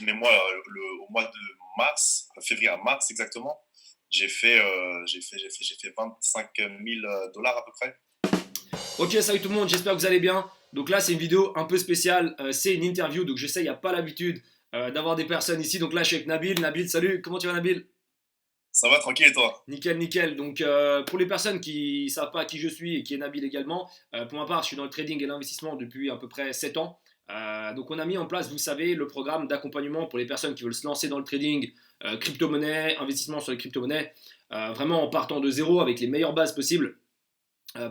mais moi, au mois de mars, février à mars exactement, j'ai fait 25 000 $ à peu près. Ok, salut tout le monde, j'espère que vous allez bien. Donc là, c'est une vidéo un peu spéciale. C'est une interview, donc je sais, il n'y a pas l'habitude d'avoir des personnes ici. Donc là, je suis avec Nabil. Nabil, salut, comment tu vas, Nabil? Ça va tranquille et toi? Nickel, nickel. Donc pour les personnes qui ne savent pas qui je suis et qui est Nabil également, pour ma part, je suis dans le trading et l'investissement depuis à peu près 7 ans. Donc on a mis en place, vous savez, le programme d'accompagnement pour les personnes qui veulent se lancer dans le trading, crypto-monnaie, investissement sur les crypto-monnaies, vraiment en partant de zéro avec les meilleures bases possibles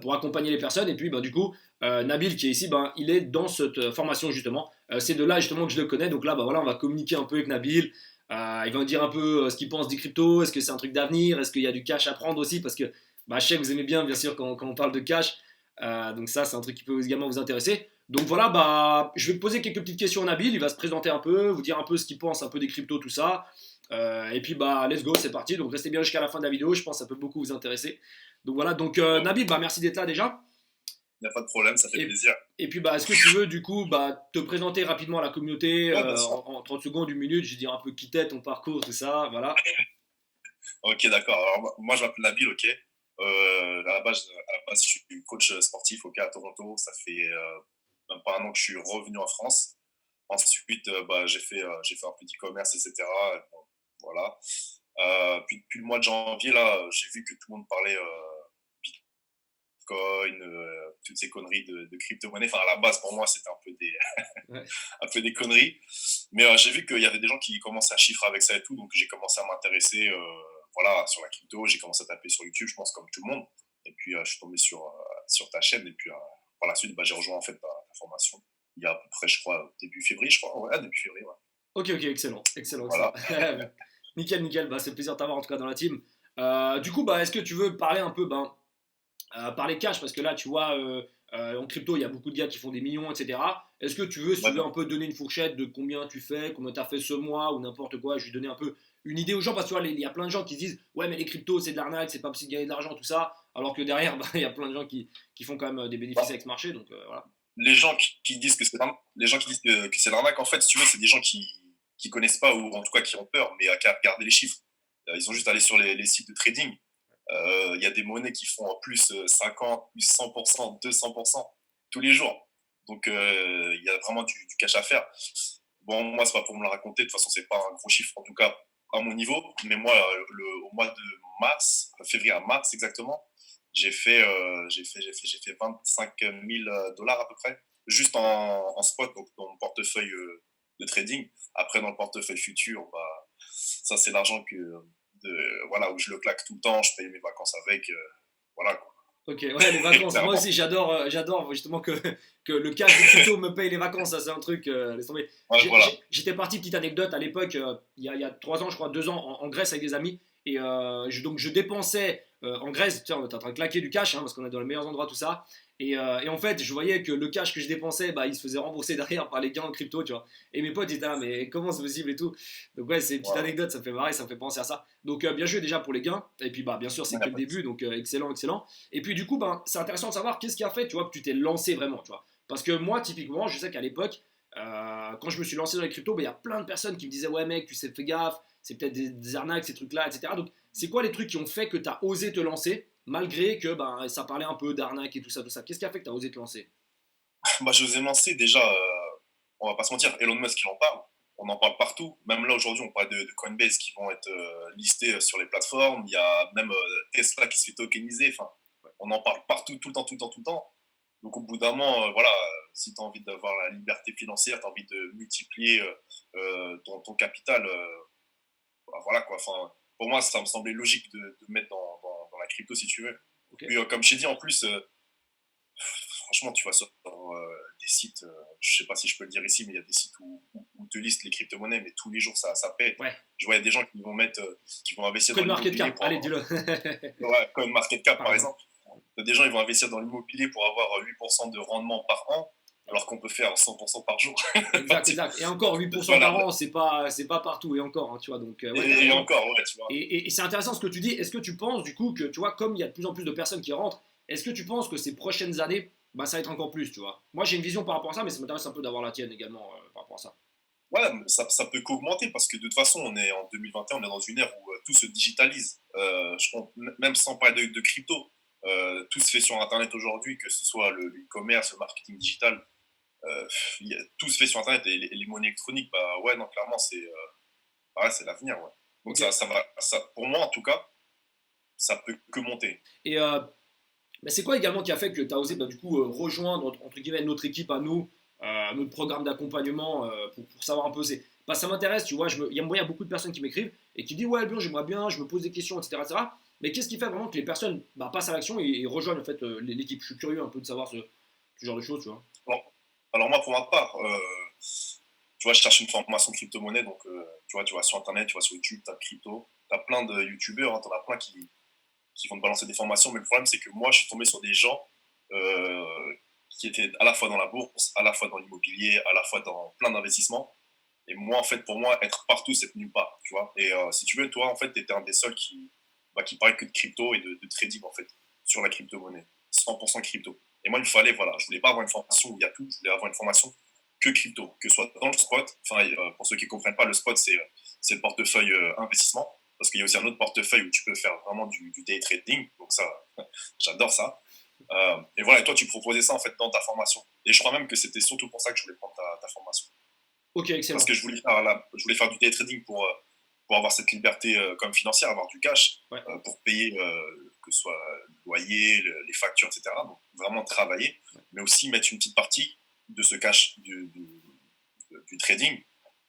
pour accompagner les personnes. Et puis, du coup, Nabil qui est ici, il est dans cette formation justement. C'est de là justement que je le connais. Donc là, voilà, on va communiquer un peu avec Nabil. Il va me dire un peu ce qu'il pense des cryptos. Est-ce que c'est un truc d'avenir? Est-ce qu'il y a du cash à prendre aussi? Parce que je sais que vous aimez bien sûr, quand on parle de cash. Donc ça, c'est un truc qui peut également vous intéresser. Donc voilà, je vais poser quelques petites questions à Nabil. Il va se présenter un peu, vous dire un peu ce qu'il pense un peu des cryptos, tout ça. Et puis let's go, c'est parti. Donc restez bien jusqu'à la fin de la vidéo. Je pense que ça peut beaucoup vous intéresser. Donc voilà, donc Bon, Nabil, merci d'être là déjà. il n'y a pas de problème, ça fait Et, plaisir. et puis est-ce que tu veux du coup te présenter rapidement à la communauté Ouais, bien sûr. en 30 secondes, une minute, je vais dire un peu qui t'es, ton parcours, tout ça, voilà. Ok, d'accord. Alors, moi, je m'appelle Nabil, ok. À la base, je suis coach sportif, ok, à Toronto. Ça fait même pas un an que je suis revenu en France. Ensuite, j'ai fait un peu d'e-commerce, etc. Bon, voilà. Puis depuis le mois de janvier, là, j'ai vu que tout le monde parlait Bitcoin, toutes ces conneries de crypto-monnaie. Enfin, à la base, pour moi, c'était Ouais. un peu des conneries. Mais j'ai vu qu'il y avait des gens qui commençaient à chiffrer avec ça et tout. Donc, j'ai commencé à m'intéresser voilà, sur la crypto. J'ai commencé à taper sur YouTube, je pense, comme tout le monde. Et puis, je suis tombé sur ta chaîne. Et puis, par la suite, j'ai rejoint en fait ta formation. Il y a à peu près, je crois, début février, je crois. Ouais, début février, ouais. Ok, ok, excellent, excellent, excellent. Voilà. Nickel, nickel, c'est plaisir de t'avoir en tout cas dans la team. Du coup, est-ce que tu veux parler un peu, parler cash, parce que là, tu vois, en crypto, il y a beaucoup de gars qui font des millions, etc. Est-ce que tu veux, si tu Ouais, veux, un peu donner une fourchette de combien tu fais, combien tu as fait ce mois ou n'importe quoi, je vais donner un peu une idée aux gens, parce que tu vois, il y a plein de gens qui se disent, ouais, mais les cryptos, c'est de l'arnaque, c'est pas possible de gagner de l'argent, tout ça, alors que derrière, il y a plein de gens qui font quand même des bénéfices bah, avec ce marché, donc voilà. les gens qui disent que c'est l'arnaque, les gens qui disent que c'est l'arnaque, en fait, si tu veux, c'est des gens qui connaissent pas ou en tout cas qui ont peur, mais qu'à regarder les chiffres. Ils ont juste à aller sur les sites de trading. Il y a des monnaies qui font en plus 50, plus 100%, 200% tous les jours. Donc il y a vraiment du cash à faire. Bon, moi, c'est pas pour me le raconter. De toute façon, c'est pas un gros chiffre, en tout cas à mon niveau. Mais moi, au mois de mars, février à mars exactement, j'ai fait 25 000 $ à peu près, juste en spot, donc dans mon portefeuille de trading. Après, dans le portefeuille futur, ça, c'est l'argent voilà, où je le claque tout le temps, je paye mes vacances avec. Voilà, quoi. Ok, ouais, les vacances. Moi Clairement. aussi, j'adore justement que le cash de crypto me paye les vacances. Ça, c'est un truc. Laisse tomber. Ouais, voilà. J'étais parti, petite anecdote, à l'époque, il y a 3 ans, je crois, 2 ans, en Grèce avec des amis. Et donc, je dépensais en Grèce. Tu sais, on était en train de claquer du cash, hein, parce qu'on est dans les meilleurs endroits, tout ça. Et en fait, je voyais que le cash que je dépensais, il se faisait rembourser derrière par les gains en crypto, tu vois. Et mes potes étaient là, mais comment c'est possible et tout. Donc, ouais, c'est une petite Ouais, anecdote, ça me fait marrer, ça me fait penser à ça. Donc, bien joué déjà pour les gains. Et puis, bien sûr, c'est ouais, que le pas de début, souci. donc excellent, excellent. Et puis du coup, c'est intéressant de savoir qu'est-ce qui a fait, tu vois, que tu t'es lancé vraiment, tu vois. Parce que moi, typiquement, je sais qu'à l'époque, quand je me suis lancé dans les cryptos, il y a plein de personnes qui me disaient, ouais mec, tu sais, fais gaffe, c'est peut-être des arnaques, ces trucs-là, etc. Donc, c'est quoi les trucs qui ont fait que tu as osé te lancer, malgré que ça parlait un peu d'arnaque et tout ça, tout ça. Qu'est-ce qui a fait que tu as osé te lancer? Je vous ai lancé déjà, on va pas se mentir, Elon Musk, il en parle. On en parle partout. Même là, aujourd'hui, on parle de Coinbase qui vont être listés sur les plateformes. Il y a même Tesla qui se fait tokeniser. Enfin, on en parle partout, tout le temps, tout le temps, tout le temps. Donc, au bout d'un moment, voilà, si tu as envie d'avoir la liberté financière, tu as envie de multiplier ton capital, voilà quoi. Enfin, pour moi, ça me semblait logique de mettre dans la crypto si tu veux. Ok. Puis, comme je t'ai dit, en plus, franchement, tu vas sur des sites, je sais pas si je peux le dire ici, mais il y a des sites où te listent les crypto-monnaies, mais tous les jours ça pète. Ouais. Je vois, il y a des gens qui vont mettre, qui vont investir dans Coin Market l'immobilier Cap, pour allez, avoir, dis-le. ouais, comme Market Cap Par par exemple. exemple. Il y a des gens qui vont investir dans l'immobilier pour avoir 8% de rendement par an, alors qu'on peut faire 100% par jour. Enfin, Exact, exact. Et encore, tu 8% vois, par an, c'est pas partout, et encore, hein, tu vois. Donc, ouais, t'as et raison. encore, ouais, tu vois. Et c'est intéressant ce que tu dis. Est-ce que tu penses du coup que, tu vois, comme il y a de plus en plus de personnes qui rentrent, est-ce que tu penses que ces prochaines années, ça va être encore plus, tu vois? Moi, j'ai une vision par rapport à ça, mais ça m'intéresse un peu d'avoir la tienne également par rapport à ça. Ouais, mais ça peut qu'augmenter parce que de toute façon, on est en 2021, on est dans une ère où tout se digitalise. Je pense, même sans parler de crypto, tout se fait sur Internet aujourd'hui, que ce soit le e-commerce, le marketing digital, tout se fait sur Internet et les monnaies électroniques, bah ouais, non, clairement, ouais, c'est l'avenir, ouais. Donc Ok. pour moi en tout cas, ça peut que monter. Et bah, c'est quoi également qui a fait que tu as osé bah, du coup rejoindre entre guillemets notre équipe à nous, notre programme d'accompagnement pour savoir un peu bah, ça m'intéresse, tu vois, il y a beaucoup de personnes qui m'écrivent et qui disent ouais bien j'aimerais bien, je me pose des questions, etc. etc. Mais qu'est-ce qui fait vraiment que les personnes bah, passent à l'action et rejoignent en fait l'équipe. Je suis curieux un peu de savoir ce genre de choses, tu vois. Alors moi, pour ma part, tu vois, je cherche une formation de crypto-monnaie, donc tu vois sur Internet, tu vois sur YouTube, tu as crypto, tu as plein de YouTubeurs, hein, tu en as plein qui vont te balancer des formations, mais le problème, c'est que moi, je suis tombé sur des gens euh, qui étaient à la fois dans la bourse, à la fois dans l'immobilier, à la fois dans plein d'investissements. Et moi, en fait, pour moi, être partout, c'est nulle part, tu vois. Et si tu veux, toi, en fait, tu étais un des seuls qui parlait que de crypto et de trading, en fait, sur la crypto-monnaie. 100% crypto. Et moi, il me fallait, voilà, je voulais pas avoir une formation où il y a tout, je voulais avoir une formation que crypto, que ce soit dans le spot. Enfin, pour ceux qui ne comprennent pas, le spot, c'est le portefeuille investissement. Parce qu'il y a aussi un autre portefeuille où tu peux faire vraiment du day trading. Donc ça, j'adore ça. Et voilà, et toi, tu proposais ça en fait dans ta formation. Et je crois même que c'était surtout pour ça que je voulais prendre ta formation. Ok, Parce excellent. que je voulais faire du day trading pour avoir cette liberté comme financière, avoir du cash, Ouais. pour payer que ce soit le loyer, les factures, etc. Donc vraiment travailler, mais aussi mettre une petite partie de ce cash du trading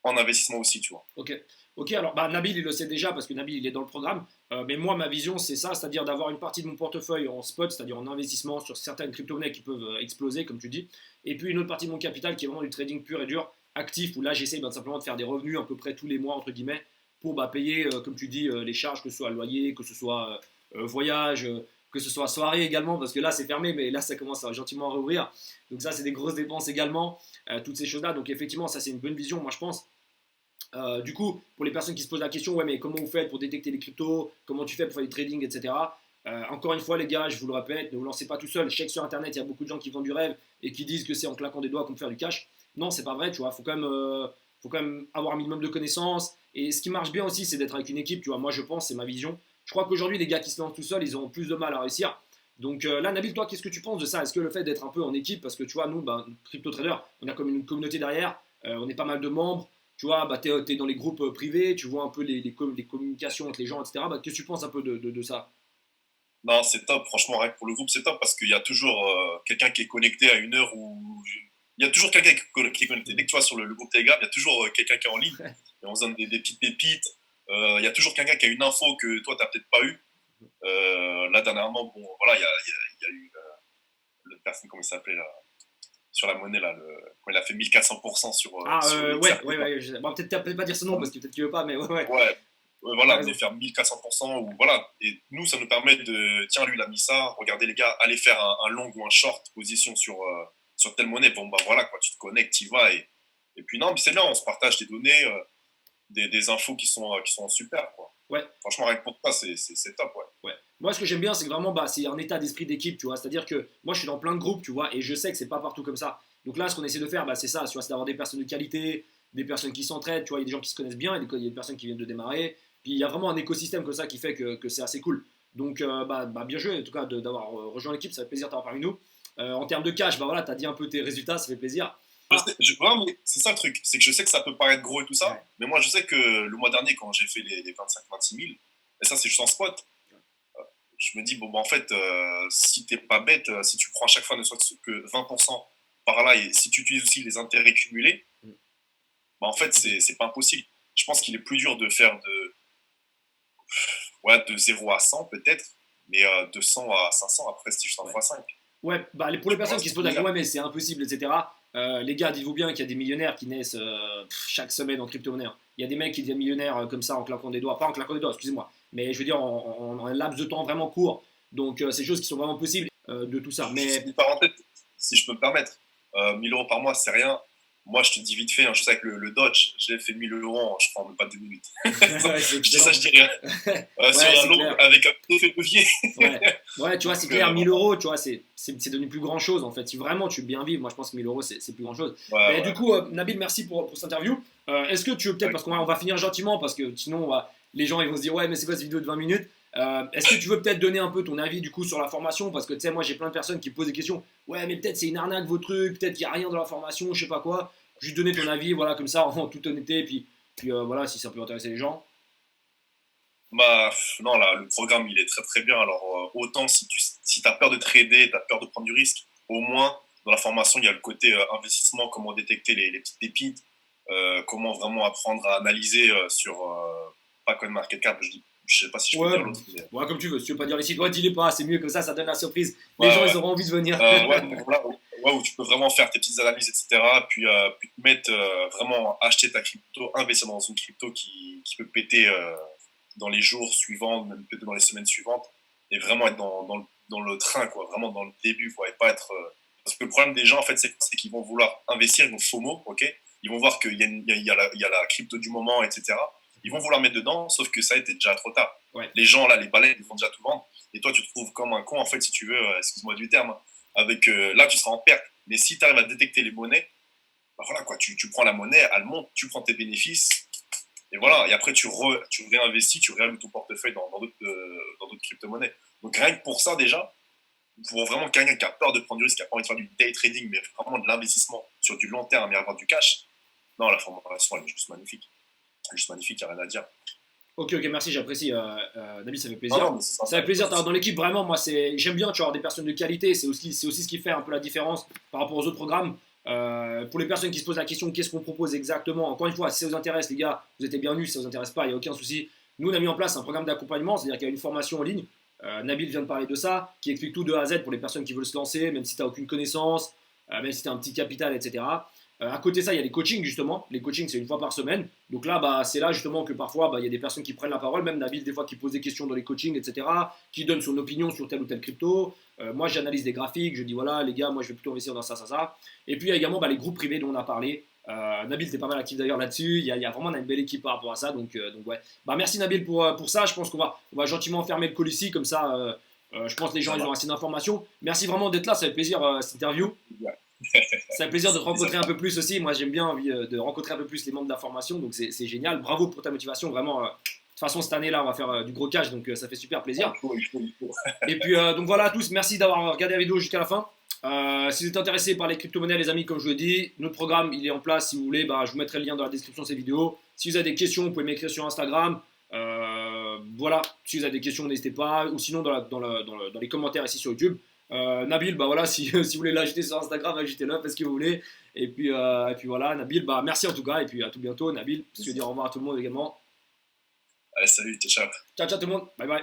en investissement aussi, tu vois. Ok. Ok, alors bah, Nabil, il le sait déjà parce que Nabil, il est dans le programme. Mais moi, ma vision, c'est ça, c'est-à-dire d'avoir une partie de mon portefeuille en spot, c'est-à-dire en investissement sur certaines crypto-monnaies qui peuvent exploser, comme tu dis. Et puis une autre partie de mon capital qui est vraiment du trading pur et dur, actif, où là, j'essaie bah, simplement de faire des revenus à peu près tous les mois, entre guillemets, pour bah, payer, comme tu dis, les charges, que ce soit loyer, que ce soit voyage, que ce soit soirée également, parce que là, c'est fermé, mais là, ça commence à gentiment rouvrir. Donc ça, c'est des grosses dépenses également, toutes ces choses-là. Donc effectivement, ça, c'est une bonne vision, moi, je pense. Du coup, pour les personnes qui se posent la question, ouais, mais comment vous faites pour détecter les cryptos, comment tu fais pour faire du trading, etc. Encore une fois, les gars, je vous le répète, ne vous lancez pas tout seul. Je sais que sur Internet, il y a beaucoup de gens qui vendent du rêve et qui disent que c'est en claquant des doigts qu'on peut faire du cash. Non, c'est pas vrai, tu vois. Faut quand même avoir un minimum de connaissances. Et ce qui marche bien aussi, c'est d'être avec une équipe, tu vois. Moi, je pense, c'est ma vision. Je crois qu'aujourd'hui, les gars qui se lancent tout seuls, ils ont plus de mal à réussir. Donc là, Nabil, toi, qu'est-ce que tu penses de ça? Est-ce que le fait d'être un peu en équipe, parce que tu vois, nous, ben, crypto traders, on a comme une communauté derrière, on est pas mal de membres, tu vois, bah, tu es, dans les groupes privés, tu vois un peu les communications entre les gens, etc. Bah, qu'est-ce que tu penses un peu de ça? Non, c'est top, franchement, rien que pour le groupe, c'est top parce qu'il y a toujours quelqu'un qui est connecté à une heure où. Il y a toujours quelqu'un qui est connecté. Dès que tu vois sur le groupe Telegram, il y a toujours quelqu'un qui est en ligne et on se donne des petites pépites. Il y a toujours quelqu'un qui a une info que toi, tu n'as peut-être pas eu. Là, dernièrement, bon, voilà, il y a eu le personne, comment il s'appelait là, sur la monnaie, là, quand il a fait 1400% Ah, sur le ouais, XRP. ouais, ouais. Bon, peut-être pas dire ce nom parce que peut-être qu'il veut pas, mais ouais, ouais, Ouais, t'as voilà, de raison. faire 1400% ou voilà. Et nous, ça nous permet de, tiens, lui, il a mis ça, regardez les gars, allez faire un long ou un short position sur telle monnaie. Bon, bah voilà, quoi, tu te connectes, tu y vas. Et puis non, mais c'est bien, on se partage des données, des infos qui sont super, quoi. Ouais, Franchement, rien que pour ça, c'est top, ouais. ouais. Moi, ce que j'aime bien, c'est que vraiment, bah, c'est un état d'esprit d'équipe, tu vois. C'est-à-dire que moi, je suis dans plein de groupes, tu vois, et je sais que c'est pas partout comme ça. Donc là, ce qu'on essaie de faire, bah, c'est ça, tu vois, c'est d'avoir des personnes de qualité, des personnes qui s'entraident, tu vois, il y a des gens qui se connaissent bien, il y a des personnes qui viennent de démarrer. Puis il y a vraiment un écosystème comme ça qui fait que c'est assez cool. Donc, bah, bien joué, en tout cas, d'avoir rejoint l'équipe, ça fait plaisir de t'avoir parmi nous. En termes de cash, bah voilà, t'as dit un peu tes résultats, ça fait plaisir. Ah, Ouais, mais c'est ça le truc, c'est que je sais que ça peut paraître gros et tout ouais. ça, mais moi, je sais que le mois dernier, quand j'ai fait les 25-26 000, et ça, c'est juste en spot, je me dis, bon, bah, en fait, si t'es pas bête, si tu prends à chaque fois ne serait-ce que 20% par là, et si tu utilises aussi les intérêts cumulés, bah, en fait, c'est pas impossible. Je pense qu'il est plus dur de faire ouais, de 0 à 100 peut-être, mais de 100 à 500, après, c'est juste un Ouais. x5. Ouais, bah, pour les Tu personnes vois, qui c'est se posent la question, génial. ouais, mais c'est impossible, etc. Les gars, dites-vous bien qu'il y a des millionnaires qui naissent chaque semaine en crypto-monnaie, hein. Il y a des mecs qui deviennent millionnaires comme ça en claquant des doigts, pas en claquant des doigts, excusez-moi, mais je veux dire en un laps de temps vraiment court. Donc, c'est des choses qui sont vraiment possibles de tout ça. Juste Mais une parenthèse, si je peux me permettre, 1000 euros par mois, c'est rien. moi, je te dis vite fait, hein, juste avec le Dodge, j'ai fait 1000 € en, je crois, même pas 2 minutes. Ouais, c'est Je dis ça, excellent. je dis rien. Sur Ouais, un c'est lot clair. avec un effet levier. Ouais, ouais, tu vois, c'est Donc, clair, 1000 voilà. euros, tu vois, c'est devenu plus grand chose en fait. Si vraiment tu veux bien vivre, moi je pense que 1000 euros c'est plus grand chose. Ouais, Mais du ouais. coup, Nabil, merci pour cette interview. Est-ce que tu veux peut-être, Avec parce qu'on va finir gentiment, parce que sinon les gens ils vont se dire, ouais, mais c'est quoi cette vidéo de 20 minutes. Est-ce que tu veux peut-être donner un peu ton avis du coup sur la formation? Parce que tu sais, moi j'ai plein de personnes qui me posent des questions. Ouais, mais peut-être c'est une arnaque vos trucs, peut-être qu'il n'y a rien dans la formation, je sais pas quoi. Juste donner ton avis, voilà, comme ça, en toute honnêteté, puis voilà, si ça peut intéresser les gens. Bah, non, là, le programme, il est très très bien. Alors, autant si tu as peur de trader, tu as peur de prendre du risque, au moins, dans la formation, il y a le côté investissement, comment détecter les petites pépites, comment vraiment apprendre à analyser sur, pas CoinMarketCap, je sais pas si je peux Ouais, dire l'autre, mais ouais, comme tu veux, si tu veux pas dire les sites, ouais, dis-les pas, c'est mieux comme ça donne la surprise. Les gens, ouais, ils ouais. auront envie de venir. Ouais, donc voilà, ouais, où tu peux vraiment faire tes petites analyses, etc. Puis te mettre vraiment acheter ta crypto, investir dans une crypto qui peut péter dans les jours suivants, même peut-être dans les semaines suivantes, et vraiment être dans le train, quoi, vraiment dans le début, quoi, et pas être. Parce que le problème des gens, en fait, c'est qu'ils vont vouloir investir, ils vont FOMO, ok. Ils vont voir qu'il y a, il y a la crypto du moment, etc. Ils vont vouloir mettre dedans, sauf que ça a été déjà trop tard. Ouais. Les gens, là, les balais, ils vont déjà tout vendre. Et toi, tu te trouves comme un con, en fait, si tu veux, excuse-moi du terme, hein, avec, là, tu seras en perte. Mais si tu arrives à détecter les monnaies, bah voilà, quoi, tu prends la monnaie, elle monte, tu prends tes bénéfices, et voilà. Et après, tu réinvestis, tu réalloues ton portefeuille dans d'autres crypto-monnaies. Donc, rien que pour ça, déjà, pour vraiment quelqu'un qui a peur de prendre du risque, qui a pas envie de faire du day trading, mais vraiment de l'investissement sur du long terme et avoir du cash, non, la formation, elle est juste magnifique. Elle est juste magnifique, il n'y a rien à dire. Ok, ok, merci, j'apprécie. Nabil, ça fait Non, plaisir. non, mais c'est Ça sympa, fait il n'y a pas plaisir de d'avoir souci. dans l'équipe, vraiment, moi, j'aime bien, tu vois, avoir des personnes de qualité, c'est aussi ce qui fait un peu la différence par rapport aux autres programmes. Pour les personnes qui se posent la question, qu'est-ce qu'on propose exactement? Encore une fois, si ça vous intéresse, les gars, vous êtes les bienvenus, si ça vous intéresse pas, il n'y a aucun souci. Nous, on a mis en place un programme d'accompagnement, c'est-à-dire qu'il y a une formation en ligne. Nabil vient de parler de ça, qui explique tout de A à Z pour les personnes qui veulent se lancer, même si tu n'as aucune connaissance, même si tu as un petit capital, etc. À côté de ça, il y a les coachings justement. Les coachings, c'est une fois par semaine. Donc là, c'est là justement que parfois, il y a des personnes qui prennent la parole, même Nabil, des fois, qui pose des questions dans les coachings, etc., qui donne son opinion sur telle ou telle crypto. Moi, j'analyse des graphiques, je dis voilà, les gars, moi, je vais plutôt investir dans ça, ça, ça. Et puis, il y a également les groupes privés dont on a parlé. Nabil, t'es pas mal actif d'ailleurs là-dessus. Il y a vraiment une belle équipe par rapport à ça. Donc ouais. Merci Nabil pour ça. Je pense qu'on va gentiment fermer le call ici. Comme ça, je pense que les gens Ça ils ont va. assez d'informations. Merci vraiment d'être là. Ça fait plaisir cette interview. Ouais. Ça fait plaisir de te C'est rencontrer un ça. peu plus aussi. Moi, j'aime bien envie de rencontrer un peu plus les membres de la formation. Donc, c'est génial. Bravo pour ta motivation. Vraiment, de toute façon, cette année-là, on va faire du gros cash. Donc, ça fait super plaisir. Il faut. Et puis, donc voilà à tous. Merci d'avoir regardé la vidéo jusqu'à la fin. Si vous êtes intéressés par les crypto-monnaies, les amis, comme je vous l'ai dit, notre programme, il est en place. Si vous voulez, je vous mettrai le lien dans la description de cette vidéo. Si vous avez des questions, vous pouvez m'écrire sur Instagram. Voilà, si vous avez des questions, n'hésitez pas. Ou sinon, dans les commentaires ici sur YouTube. Nabil, voilà, si vous voulez l'ajouter sur Instagram, ajoutez-le, faites ce que vous voulez. Et puis voilà, Nabil, merci en tout cas, et puis à tout bientôt, Nabil. Je veux dire au revoir à tout le monde également. Allez, salut, ciao, ciao. Ciao, ciao tout le monde, bye bye.